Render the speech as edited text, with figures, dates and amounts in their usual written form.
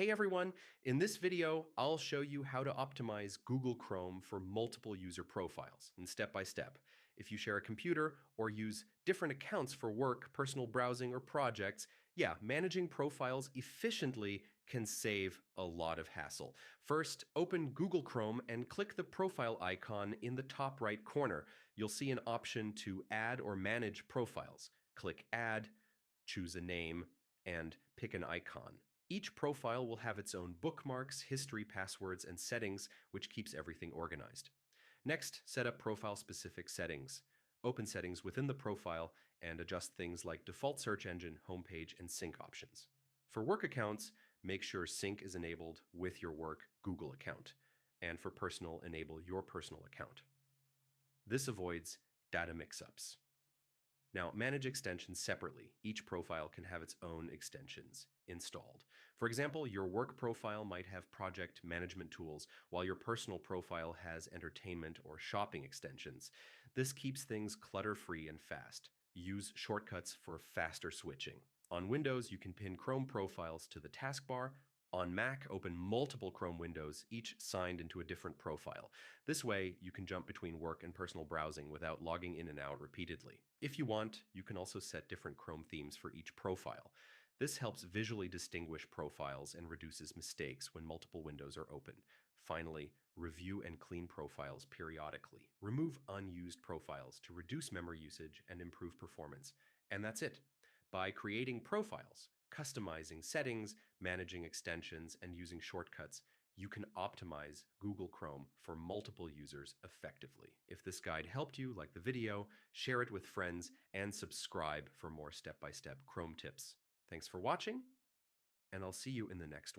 Hey everyone, in this video, I'll show you how to optimize Google Chrome for multiple user profiles, and step by step. If you share a computer or use different accounts for work, personal browsing, or projects, managing profiles efficiently can save a lot of hassle. First, open Google Chrome and click the profile icon in the top right corner. You'll see an option to add or manage profiles. Click Add, choose a name, and pick an icon. Each profile will have its own bookmarks, history, passwords, and settings, which keeps everything organized. Next, set up profile-specific settings. Open settings within the profile and adjust things like default search engine, homepage, and sync options. For work accounts, make sure sync is enabled with your work Google account. And for personal, enable your personal account. This avoids data mix-ups. Now, manage extensions separately. Each profile can have its own extensions installed. For example, your work profile might have project management tools, while your personal profile has entertainment or shopping extensions. This keeps things clutter-free and fast. Use shortcuts for faster switching. On Windows, you can pin Chrome profiles to the taskbar. On Mac, open multiple Chrome windows, each signed into a different profile. This way, you can jump between work and personal browsing without logging in and out repeatedly. If you want, you can also set different Chrome themes for each profile. This helps visually distinguish profiles and reduces mistakes when multiple windows are open. Finally, review and clean profiles periodically. Remove unused profiles to reduce memory usage and improve performance. And that's it. By creating profiles, customizing settings, managing extensions, and using shortcuts, you can optimize Google Chrome for multiple users effectively. If this guide helped you, like the video, share it with friends, and subscribe for more step-by-step Chrome tips. Thanks for watching, and I'll see you in the next one.